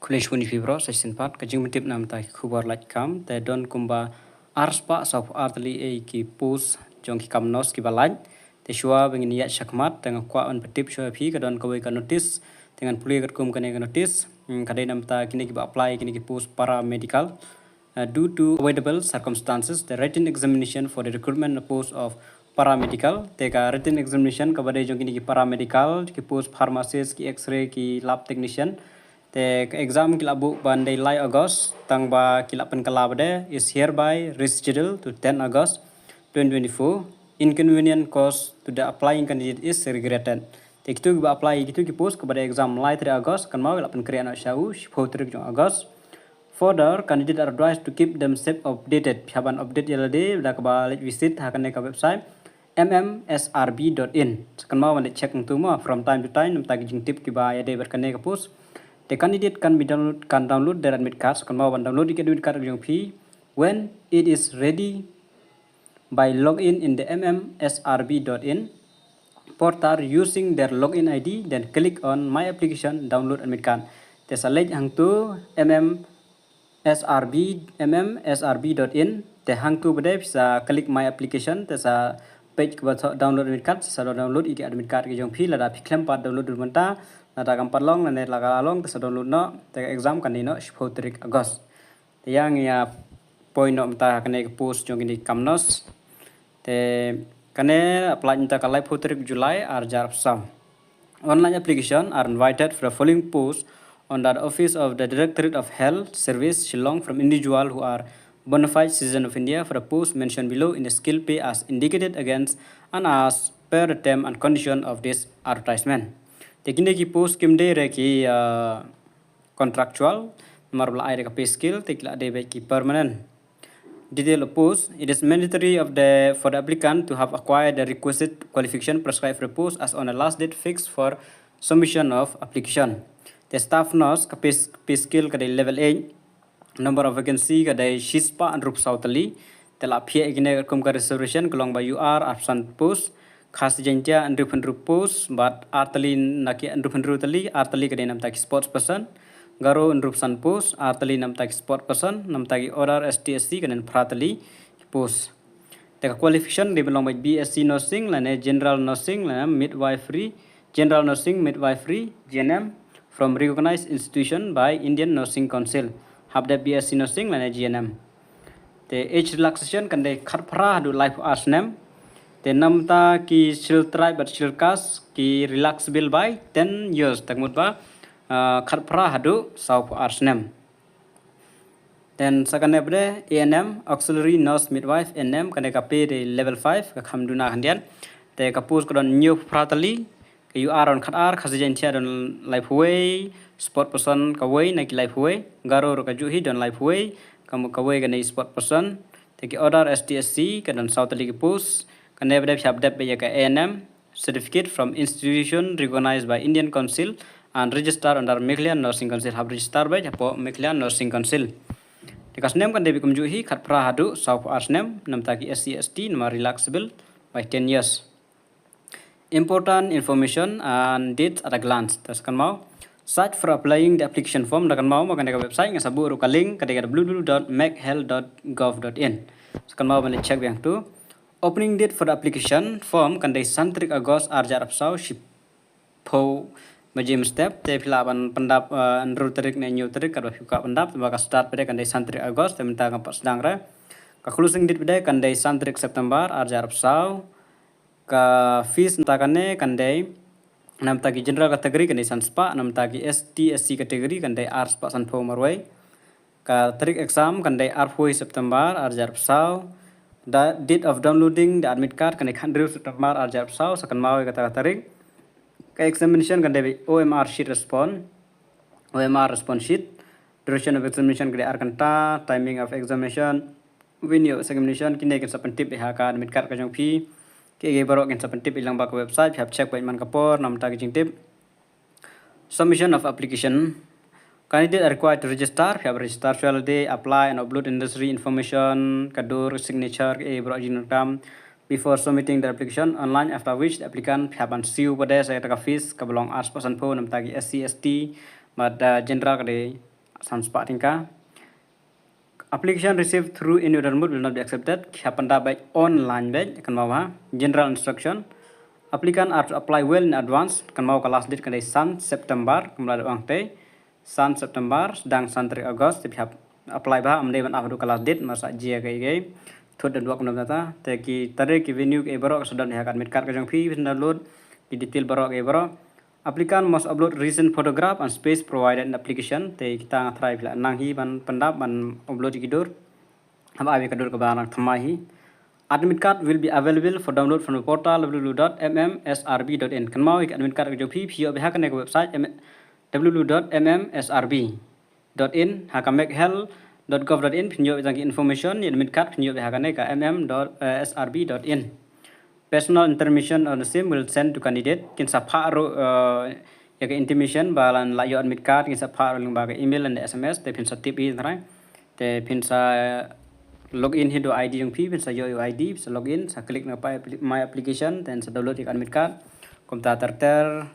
Kuleshwini Fibro, Session Part, Kajimtip Namta Kubar like Kam, the Don Kumba Arspa of Artli A Ki Pus, Jonki Kamnos Kibalan, the Shua Bing Yat Shakmat, Tang Qua on Petip Shua Pig, Don Kawaka notice, Tangan Puligat Kum Kanega notice, Kadenamta Kiniki apply Kiniki Post paramedical. Due to avoidable circumstances, the written examination for the recruitment post of paramedical, take a written examination cover the paramedical, ki post pharmacist, ki X-ray, ki lab technician. The exam kila book bandai Lai August, tangba kila penkalabade is hereby rescheduled to 10 August 2024. Inconvenient cost to the applying candidate is regretted. Take two apply gitu ki post kepada exam Lai 3 August kan mau kila penkrian syau 10 August. Further, candidates are advised to keep themselves updated. Haban update yalade dah kebalik visit hakan ke website mmsrb.in. Sekarang mau anda check untuk semua from time to time. Nampak jeng tip kiba ya deh berkenai ke post. The candidate can download their admit card. Sekarang mau download the admit card jeng fee when it is ready by login in the mmsrb.in portal using their login ID. Then click on my application download admit card. Tesa link hang tu mmsrb.in te hang tu bade bisa klik my application te sa page ke download admit card sa download iki admit card ke jong phi la da phi klem pat download dul menta la da kam parlong la net la ga long te sa download no te exam kan ni no 10 August te yang ya point no mta kan ke post jong ni kamnos te kane apply mta ka live 10 July ar jar sam online application are invited for the following post on the office of the Directorate of Health Service Shillong from individuals who are bona fide citizens of India for the post mentioned below in the skill pay as indicated against and as per the term and condition of this advertisement. Tekine ki post kimde re ki contractual marbla ai re pay skill tekla de ki permanent. Detail of post, it is mandatory for the applicant to have acquired the requisite qualification prescribed for the post as on a last date fixed for submission of application. The staff nurse pay skill kadai level 8 number of vacancy kadai shispa and rup sautali tela phia igine kum ka reservation kelong by UR absent post khas jentia and rup post but artali naki and rup tali artali kadai nam taki sports person garo and rup san post artali nam taki sport person nam taki order STSC kadan pratali post the qualification they belong by BSc nursing lane general nursing lane midwifery general nursing midwifery GNM from recognized institution by Indian Nursing Council. Have the BSc Nursing and GNM. The age relaxation can they kharpra do life as name. The namta ki shil tribe but shil kas ki relaxable by 10 years. Tagmutba kharpra hadu south as name. Then second ebre ANM auxiliary nurse midwife NM can they pay the level 5 ka khamduna handian. The kapus kodon new pratali you are on khatar khazijentia don life way sport person kawai na life way garo ro kajuhi don life way kamu kawai ga sport person take order STSC ka don south league post kan never have that be ka ANM certificate from institution recognized by Indian Council and registered under Meghalayan Nursing Council have registered by Japo Meghalayan Nursing Council because name kan debi kumjuhi khat prahadu south as name nam taki SCST nama relaxable by 10 years. Important information and dates at a glance. Taskan mau search for applying the application form. Dakan mau makan dekat website yang sabu ruka link kedekat www.meghhealth.gov.in. Taskan mau balik check yang tu. Opening date for the application form kan dari santrik Agos arjar apsau shipo majim step. Te pilaban pendap andru terik na new terik kadwa buka pendap. Maka start pada kan dari santrik Agos. Te minta kampak sedang ra. Ka closing date pada kan dari santrik September arjar apsau. Ka fees ntakane kandai nam taki general category kandai sanspa nam taki ST SC category kandai arts pa sanpo marwai ka tarik exam kandai arfoi September arjar psau the date of downloading the admit card kandai khandru September arjar psau sakan mau kata tarik ka examination kandai OMR sheet response sheet duration of examination kandai arkanta timing of examination venue examination kini kan sapan tip ha ka admit card ka jong phi ke barok kan sapan tip ilang bak website have check by man kapor nam ta jing tip submission of application candidate are required to register have register shall they apply and upload industry information kadur signature ke barok jing kam before submitting the application online after which the applicant have an siu pada saya taka fees ka belong as person po nam ta SC ST but general kade Samspa tingka. Application received through any other mode will not be accepted. Hapanda by online back kan mau general instruction. Applicant are to apply well in advance kan mau ke last date kan San September kemudian uang te San September sedang santri Agust tapi apply bah amde ban aku ke last date masa jia ke thud dan dua kemudian data te ki tare ki venue ke baro sudah ni akan card ke jong fee download ki detail baro ke baro. Applicant must upload recent photograph and space provided in the application. Te kita try bila nang hi ban pendap ban upload kidur. Ham abi kadur ke barang thamahi. Admit card will be available for download from the portal www.mmsrb.in. Kan mau admit card ke jopi pio be hakan ke website www.mmsrb.in hakamekhel.gov.in pinjo bang information admit card pinjo be hakan ke mm.srb.in. Personal information on the same will send to candidate. Kin sapa ro ya intimation balan la yo admit card kin sapa ro limba email and SMS te pin sa tip in right. Te pin sa login hido ID yung pin sa yo ID sa login sa click na my application then sa download yung admit card. Kumta terter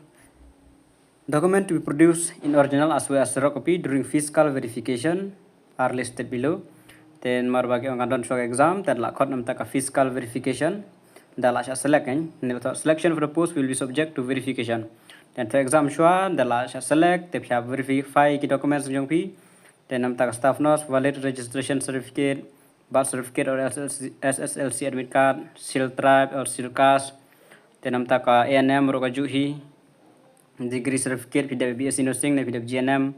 document to be produced in original as well as raw copy during fiscal verification are listed below. Then marbagi ang andon show exam then la khot namta ka fiscal verification. Dala select selection for the post will be subject to verification. Then to exam shua dala select te phya verify ki documents jong pi. Then nam tak staff nurse valid registration certificate, birth certificate or SSLC admit card, seal tribe or seal caste. Then nam tak ANM ro ka juhi degree certificate pidab BSc nursing ne pidab GNM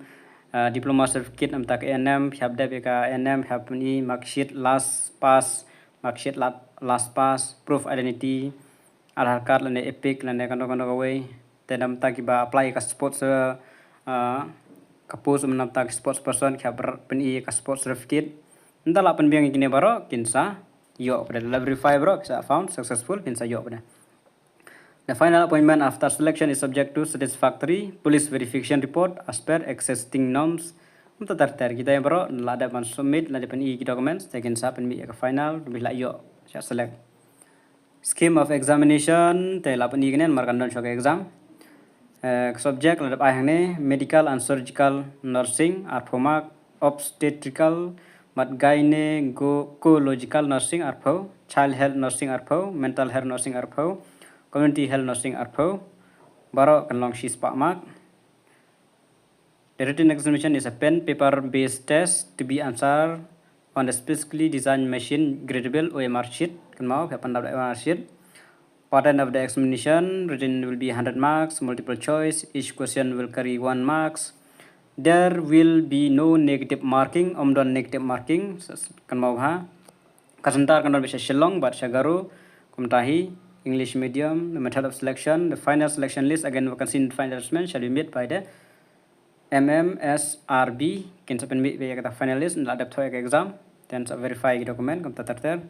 diploma certificate nam tak ANM phya dab ka ANM phya ni mark sheet last pass mark sheet last pass, proof identity, Aadhaar card lane epic lane kando away. Then ta kiba apply ka sports ka post nam ta sports person kha pen ka sports certificate. Ndala pen biang kini baro kinsa yo pada verify bro kisa found successful kinsa yo pada. The final appointment after selection is subject to satisfactory police verification report as per existing norms. Untuk terter kita yang bro lada man submit lada pen documents taken sa pen ka final bila yo select scheme of examination te la pani gnen markan don shock exam subject la ai hang medical and surgical nursing arphoma obstetrical mat gyne gynecological nursing arpho child health nursing arpho mental health nursing arpho community health nursing arpho baro kan long shis pa mark. The written examination is a pen paper based test to be answered on the specifically designed machine gradable OMR sheet. Kan mau papan dapat OMR sheet. Pattern of the examination written will be 100 marks, multiple choice. Each question will carry 1 marks. There will be no negative marking, omdon negative marking. Kan mau ha. Kasentar kan bisa Shillong, but Shagaru, Kumtahi, English medium. The method of selection, the final selection list again vacancy in final assessment shall be made by the MMSRB. Can sa penmit be kata finalist la adapt hoy exam then sa verify document kam tatar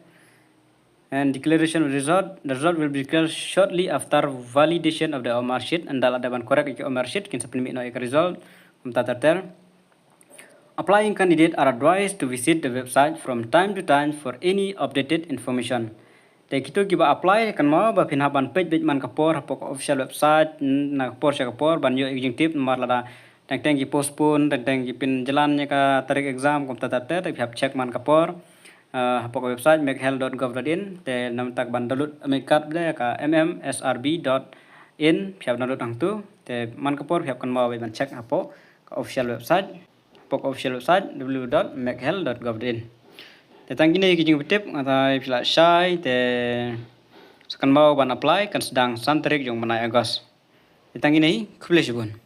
and declaration of result. The result will be declared shortly after validation of the OMR sheet and dal adaban correct ki OMR sheet can sa penmit no result kam tatar. Applying candidate are advised to visit the website from time to time for any updated information. Te kito kiba apply kan mau ba pinhaban page man kapor hapok official website na kapor sa kapor ban yo tip mar lada teng ki postpone teng ki pin jalannya ka tarik exam kom tatar te phap check man kapor hapok website mekhel.gov.in te nam tak ban download mekat ble ka mmsrb.in phap download ang tu te man kapor phap kan mau ban check hapok ka official website hapok official website www.mekhel.gov.in te tangkini ki jing tip ngata phila shai te sekan mau ban apply kan sedang santerik jong manai Agos te tangkini kuble sibun.